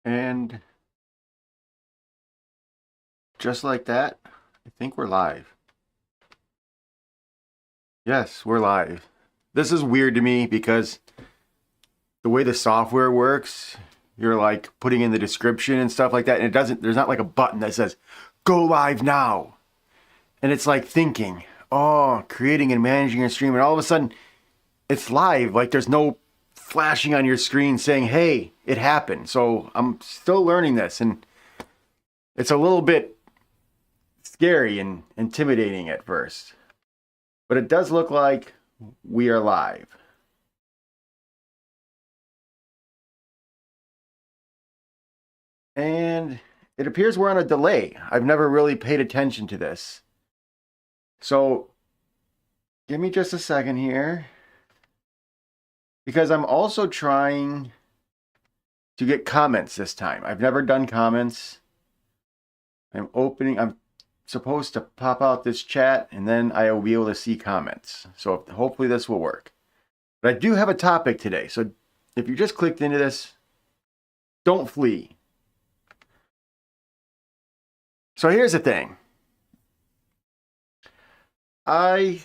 And just like that, I think we're live. Yes, we're live. This is weird to me because the way the software works, you're like putting in the description and stuff like that, and it doesn't, there's not like a button that says, go live now. And it's like thinking, oh, creating and managing your stream, and all of a sudden it's live. Like there's no flashing on your screen saying, hey, it happened. So I'm still learning this, and it's a little bit scary and intimidating at first. But it does look like we are live. And it appears we're on a delay. I've never really paid attention to this. So give me just a second here, because I'm also trying to get comments this time. I've never done comments. I'm supposed to pop out this chat, and then I will be able to see comments. So hopefully this will work. But I do have a topic today. So if you just clicked into this, don't flee. So here's the thing. I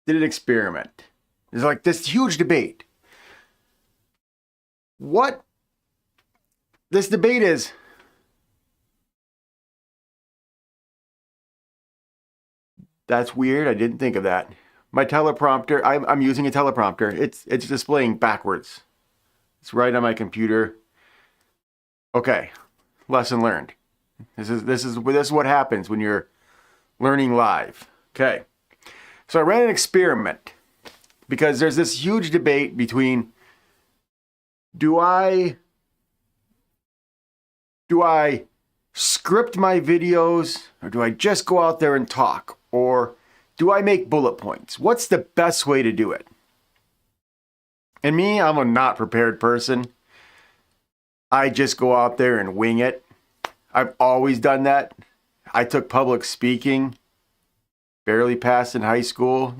did an experiment. There's like this huge debate. What this debate is, that's weird. I didn't think of that. My teleprompter, I'm using a teleprompter. It's displaying backwards. It's right on my computer. Okay, lesson learned. This is what happens when you're learning live. Okay, so I ran an experiment because there's this huge debate between do I script my videos, or do I just go out there and talk, or do I make bullet points? What's the best way to do it? And me, I'm a not prepared person. I just go out there and wing it. I've always done that. I took public speaking, barely passed in high school,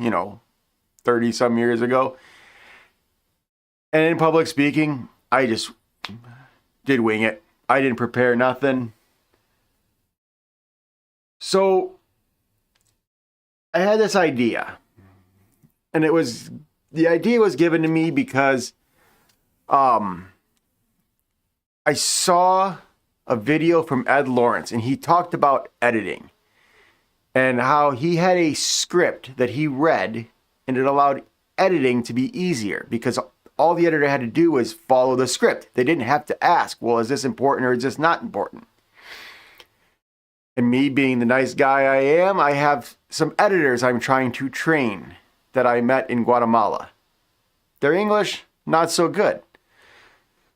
30 some years ago. And in public speaking, I just did wing it. I didn't prepare nothing. So I had this idea, and the idea was given to me because I saw a video from Ed Lawrence, and he talked about editing and how he had a script that he read, and it allowed editing to be easier because all the editor had to do was follow the script. They didn't have to ask, well, is this important or is this not important? And me being the nice guy I am, I have some editors I'm trying to train that I met in Guatemala. Their English, not so good.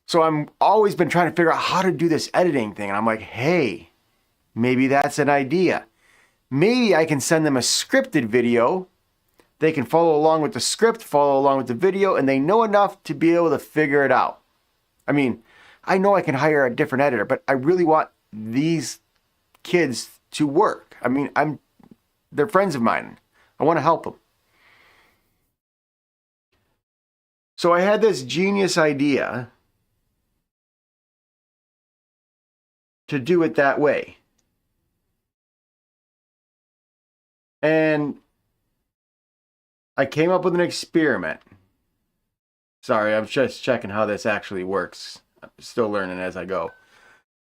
So I'm always been trying to figure out how to do this editing thing. And I'm like, hey, maybe that's an idea. Maybe I can send them a scripted video. They can follow along with the script, follow along with the video, and they know enough to be able to figure it out. I mean, I know I can hire a different editor, but I really want these kids to work. I mean, they're friends of mine. I want to help them. So I had this genius idea to do it that way. And I came up with an experiment. Sorry, I'm just checking how this actually works. I'm still learning as I go.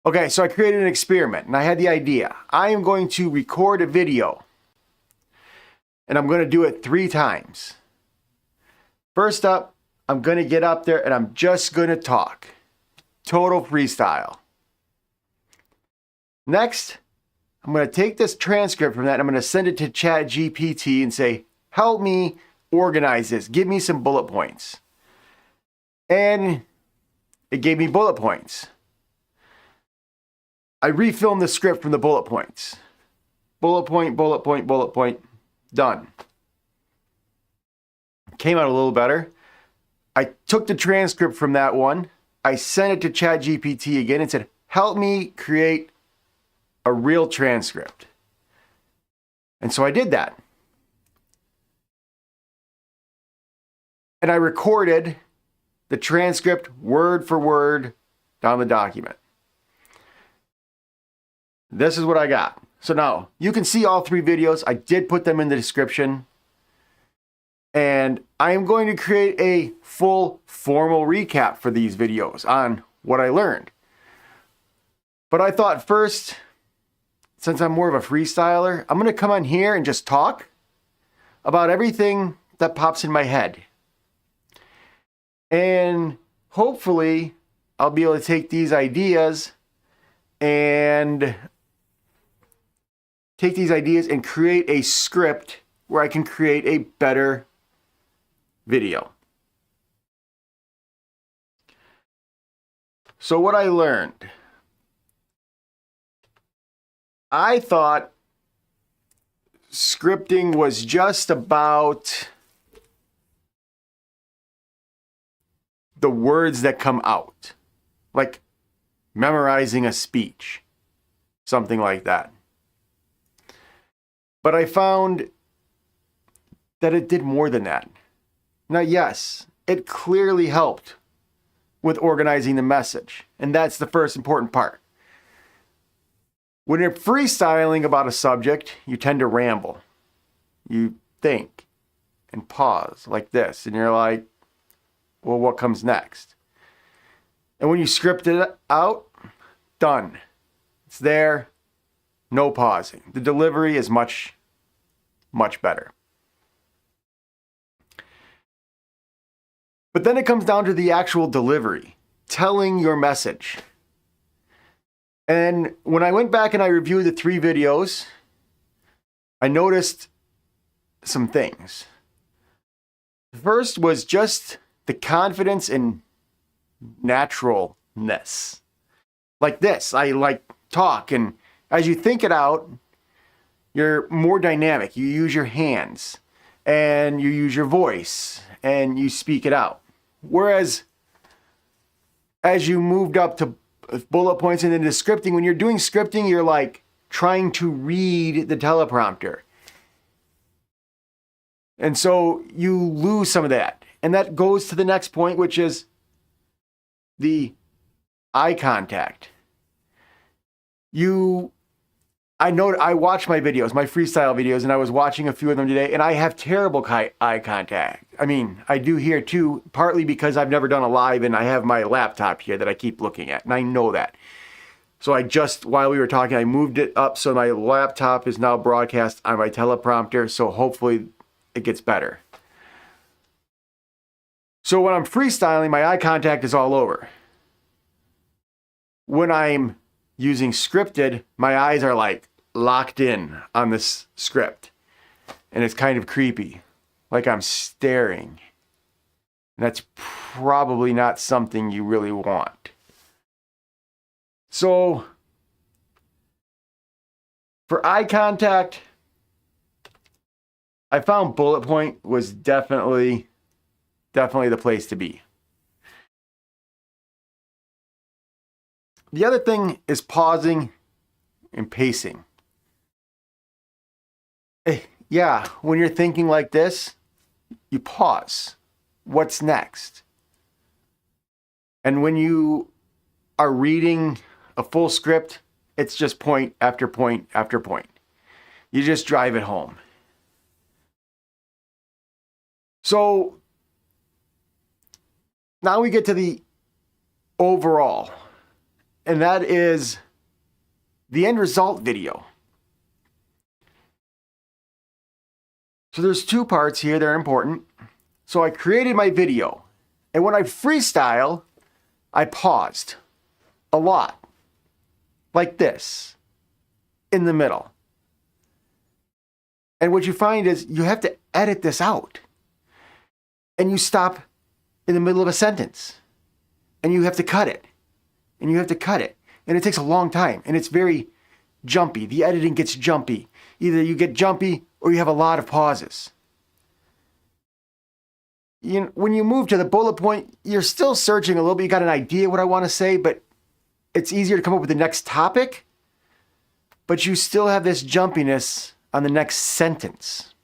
Okay, so I created an experiment, and I had the idea. I am going to record a video, and I'm going to do it 3 times. First up, I'm going to get up there, and I'm just going to talk. Total freestyle. Next, I'm going to take this transcript from that, and I'm going to send it to ChatGPT and say, help me organize this. Give me some bullet points. And it gave me bullet points. I refilmed the script from the bullet points. Bullet point, bullet point, bullet point. Done. Came out a little better. I took the transcript from that one. I sent it to ChatGPT again and said, help me create a real transcript. And so I did that. And I recorded the transcript word for word down the document. This is what I got. So now you can see all 3 videos. I did put them in the description. And I am going to create a full formal recap for these videos on what I learned. But I thought first, since I'm more of a freestyler, I'm going to come on here and just talk about everything that pops in my head. And hopefully I'll be able to take these ideas and create a script where I can create a better video. So what I learned, I thought scripting was just about the words that come out, like memorizing a speech, something like that. But I found that it did more than that. Now, yes, it clearly helped with organizing the message, and that's the first important part. When you're freestyling about a subject, you tend to ramble. You think and pause like this, and you're like, well, what comes next? And when you script it out, done. It's there, no pausing. The delivery is much, much better. But then it comes down to the actual delivery, telling your message. And when I went back and I reviewed the 3 videos, I noticed some things. First was just the confidence and naturalness. Like this, I like talk, and as you think it out, you're more dynamic. You use your hands, and you use your voice, and you speak it out. Whereas, as you moved up to bullet points and into scripting, when you're doing scripting, you're like trying to read the teleprompter. And so you lose some of that. And that goes to the next point, which is the eye contact. I watch my videos, my freestyle videos, and I was watching a few of them today, and I have terrible eye contact. I mean, I do here too, partly because I've never done a live and I have my laptop here that I keep looking at, and I know that. So I just, while we were talking, I moved it up so my laptop is now broadcast on my teleprompter, so hopefully it gets better. So when I'm freestyling, my eye contact is all over. When I'm using scripted, my eyes are like locked in on this script. And it's kind of creepy, like I'm staring. And that's probably not something you really want. So for eye contact, I found bullet point was definitely the place to be. The other thing is pausing and pacing. Yeah, when you're thinking like this, you pause. What's next? And when you are reading a full script, it's just point after point after point. You just drive it home. So now we get to the overall, and that is the end result video. So there's 2 parts here that are important. So I created my video, and when I freestyle, I paused a lot, like this, in the middle. And what you find is you have to edit this out. And you stop in the middle of a sentence. And you have to cut it. And you have to cut it. And it takes a long time. And it's very jumpy. The editing gets jumpy. Either you get jumpy or you have a lot of pauses. When you move to the bullet point, you're still searching a little bit. You got an idea what I want to say, but it's easier to come up with the next topic. But you still have this jumpiness on the next sentence.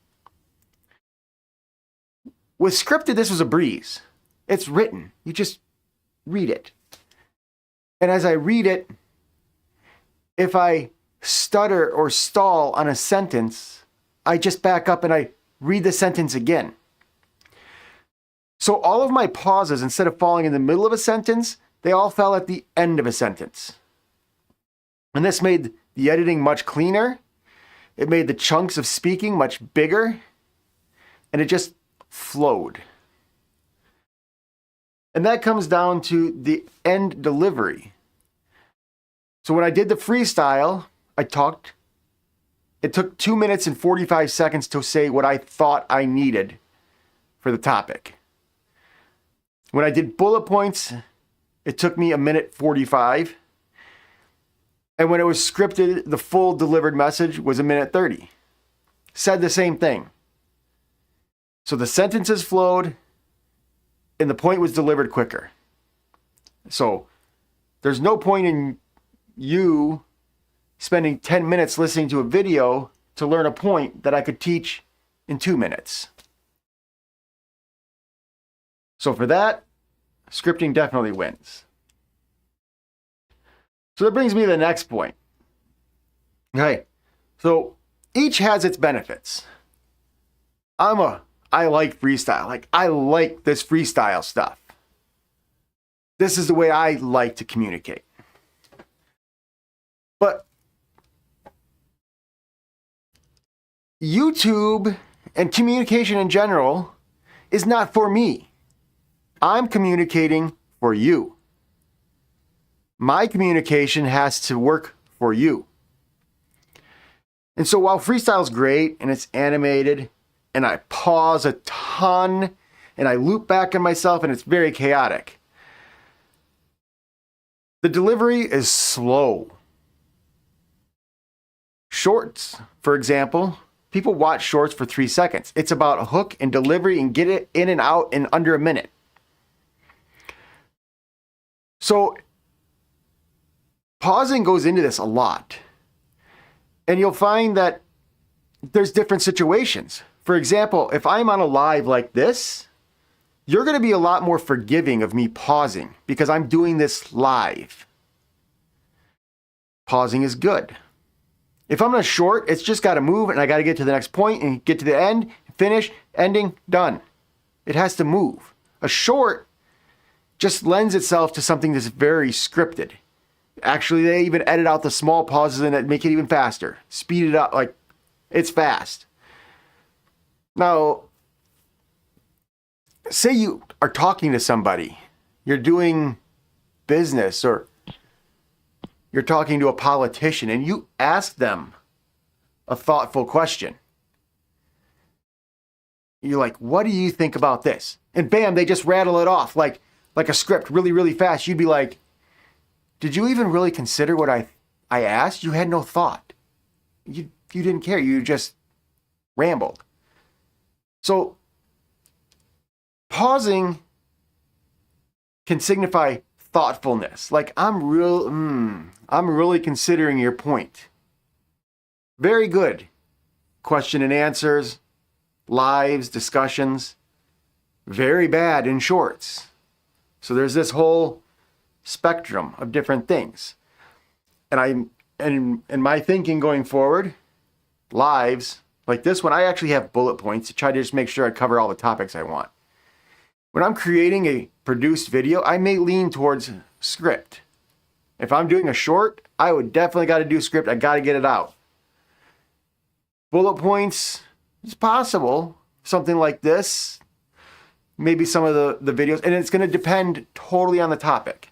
With scripted, this was a breeze. It's written. You just read it. And as I read it, if I stutter or stall on a sentence, I just back up and I read the sentence again. So all of my pauses, instead of falling in the middle of a sentence, they all fell at the end of a sentence. And this made the editing much cleaner. It made the chunks of speaking much bigger. And it just flowed. And that comes down to the end delivery. So when I did the freestyle, I talked. It took 2 minutes and 45 seconds to say what I thought I needed for the topic. When I did bullet points, it took me 1:45. And when it was scripted, the full delivered message was 1:30. Said the same thing. So the sentences flowed and the point was delivered quicker. So there's no point in you spending 10 minutes listening to a video to learn a point that I could teach in 2 minutes. So for that, scripting definitely wins. So that brings me to the next point. Okay, so each has its benefits. I like freestyle. Like, I like this freestyle stuff. This is the way I like to communicate. But YouTube and communication in general is not for me. I'm communicating for you. My communication has to work for you. And so while freestyle is great and it's animated and I pause a ton and I loop back on myself and it's very chaotic, the delivery is slow. Shorts, for example, people watch shorts for 3 seconds. It's about a hook and delivery and get it in and out in under a minute. So pausing goes into this a lot. And you'll find that there's different situations. For example, if I'm on a live like this, you're going to be a lot more forgiving of me pausing because I'm doing this live. Pausing is good. If I'm on a short, it's just got to move and I got to get to the next point and get to the end, finish, ending, done. It has to move. A short just lends itself to something that's very scripted. Actually, they even edit out the small pauses and make it even faster. Speed it up, like it's fast. Now, say you are talking to somebody, you're doing business or you're talking to a politician and you ask them a thoughtful question. You're like, what do you think about this? And bam, they just rattle it off like a script really, really fast. You'd be like, did you even really consider what I asked? You had no thought. You didn't care. You just rambled. So pausing can signify thoughtfulness. Like I'm really considering your point. Very good. Question and answers, lives, discussions. Very bad in shorts. So there's this whole spectrum of different things. And my thinking going forward, lives like this one, I actually have bullet points to try to just make sure I cover all the topics I want. When I'm creating a produced video, I may lean towards script. If I'm doing a short, I would definitely got to do script. I got to get it out. Bullet points, it's possible. Something like this, maybe some of the videos, and it's going to depend totally on the topic.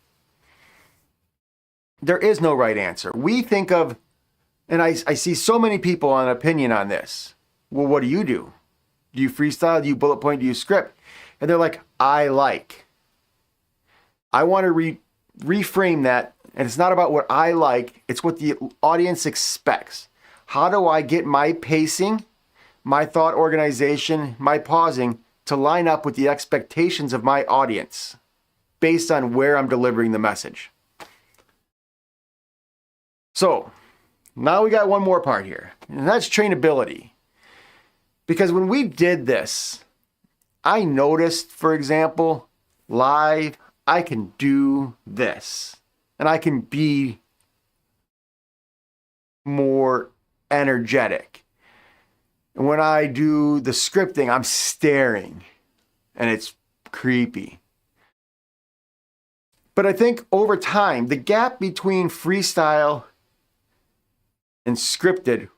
There is no right answer. We think of, and I see so many people on opinion on this. Well, what do? Do you freestyle? Do you bullet point? Do you script? And they're like, I want to reframe that. And it's not about what I like. It's what the audience expects. How do I get my pacing, my thought organization, my pausing to line up with the expectations of my audience based on where I'm delivering the message? So now we got one more part here, and that's trainability. Because when we did this, I noticed, for example, live, I can do this. and I can be more energetic. And when I do the scripting, I'm staring, and it's creepy. But I think over time, the gap between freestyle and scripted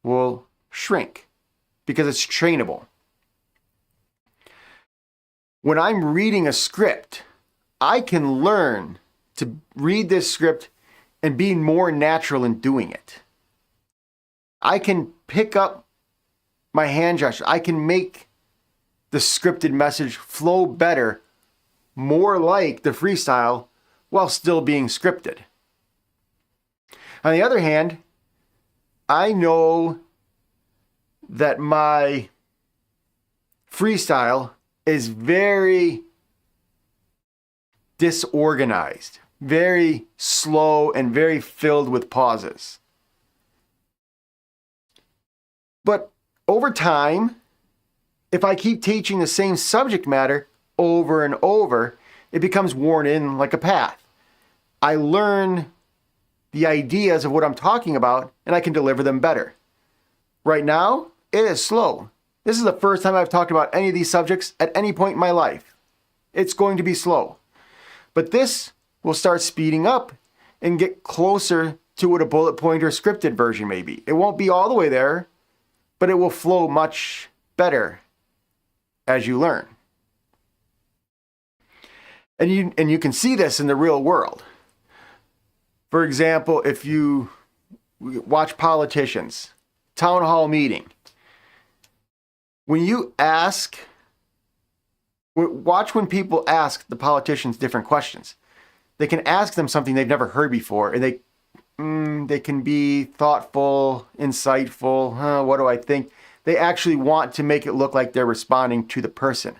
will shrink because it's trainable. When I'm reading a script, I can learn to read this script and be more natural in doing it. I can pick up my hand gesture. I can make the scripted message flow better, more like the freestyle, while still being scripted. On the other hand, I know that my freestyle is very disorganized, very slow, and very filled with pauses. But over time, if I keep teaching the same subject matter over and over, it becomes worn in like a path. I learn the ideas of what I'm talking about, and I can deliver them better. Right now, it is slow. This is the first time I've talked about any of these subjects at any point in my life. It's going to be slow. But this will start speeding up and get closer to what a bullet point or scripted version may be. It won't be all the way there, but it will flow much better as you learn. And you can see this in the real world. For example, if you watch politicians, town hall meeting, when you watch when people ask the politicians different questions. They can ask them something they've never heard before, and they can be thoughtful, insightful. What do I think? They actually want to make it look like they're responding to the person.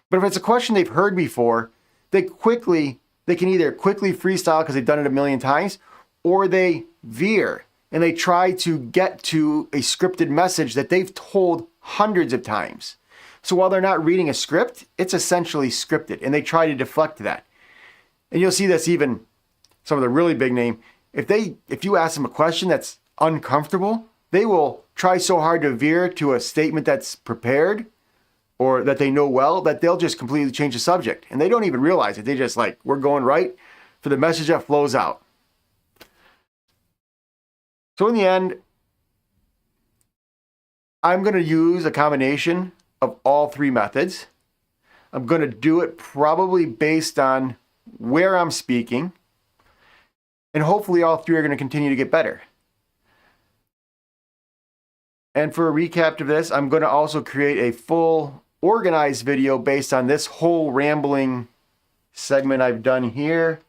But if it's a question they've heard before, they can either quickly freestyle because they've done it a million times, or they veer and they try to get to a scripted message that they've told hundreds of times. So while they're not reading a script, it's essentially scripted, and they try to deflect that. And you'll see this even some of the really big name. If you ask them a question that's uncomfortable, they will try so hard to veer to a statement that's prepared or that they know well that they'll just completely change the subject. And they don't even realize it. They just we're going right for the message that flows out. So in the end, I'm going to use a combination of all three methods. I'm going to do it probably based on where I'm speaking. And hopefully all three are going to continue to get better. And for a recap of this, I'm going to also create a full organized video based on this whole rambling segment I've done here.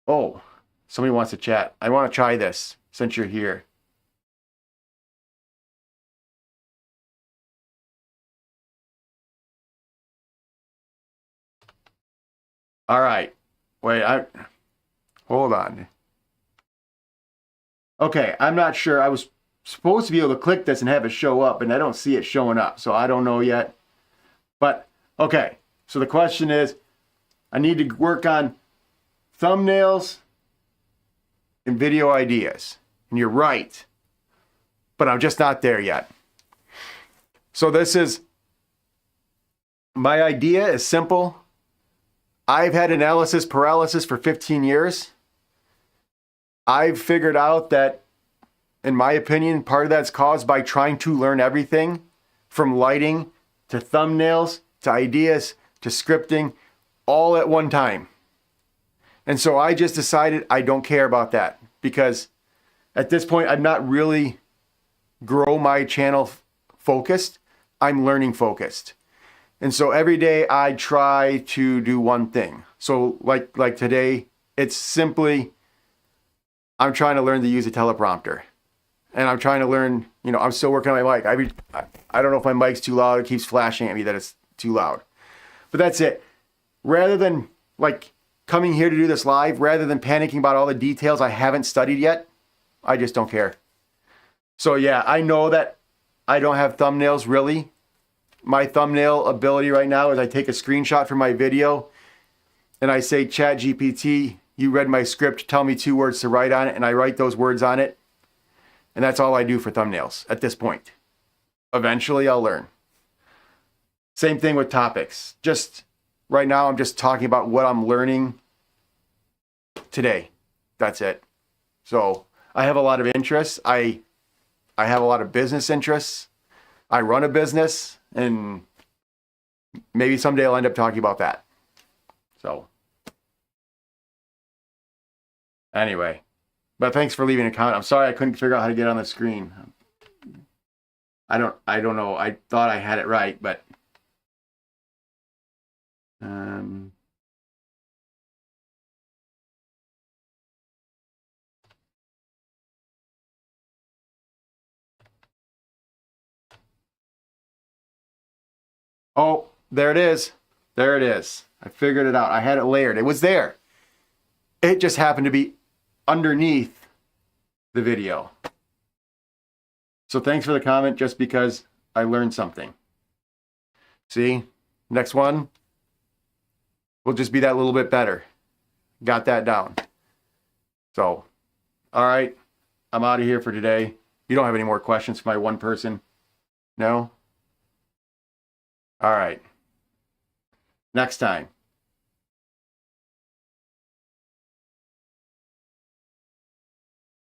Oh, somebody wants to chat. I want to try this since you're here. All right. Wait, hold on. Okay, I'm not sure. I was supposed to be able to click this and have it show up, and I don't see it showing up, so I don't know yet. But, okay, so the question is, I need to work on thumbnails and video ideas. And you're right, but I'm just not there yet. So my idea is simple. I've had analysis paralysis for 15 years. I've figured out that, in my opinion, part of that's caused by trying to learn everything from lighting to thumbnails to ideas to scripting all at one time. And so I just decided I don't care about that because at this point, I'm not really grow my channel focused. I'm learning focused. And so every day I try to do one thing. So like today, it's simply, I'm trying to learn to use a teleprompter. And I'm trying to learn, I'm still working on my mic. I don't know if my mic's too loud. It keeps flashing at me that it's too loud. But that's it. Rather than coming here to do this live, rather than panicking about all the details I haven't studied yet, I just don't care. So yeah, I know that I don't have thumbnails really. My thumbnail ability right now is I take a screenshot from my video and I say, Chat GPT, you read my script, tell me 2 words to write on it, and I write those words on it. And that's all I do for thumbnails at this point. Eventually, I'll learn. Same thing with topics. Just right now, I'm just talking about what I'm learning today. That's it. So I have a lot of interests. I have a lot of business interests. I run a business, and maybe someday I'll end up talking about that. So anyway, but thanks for leaving a comment. I'm sorry I couldn't figure out how to get on the screen. I don't know. I thought I had it right, but oh, there it is. There it is. I figured it out. I had it layered. It was there. It just happened to be underneath the video. So thanks for the comment, just because I learned something. See, next one will just be that little bit better. Got that down. So, all right, I'm out of here for today. You don't have any more questions for my one person? No? All right. Next time.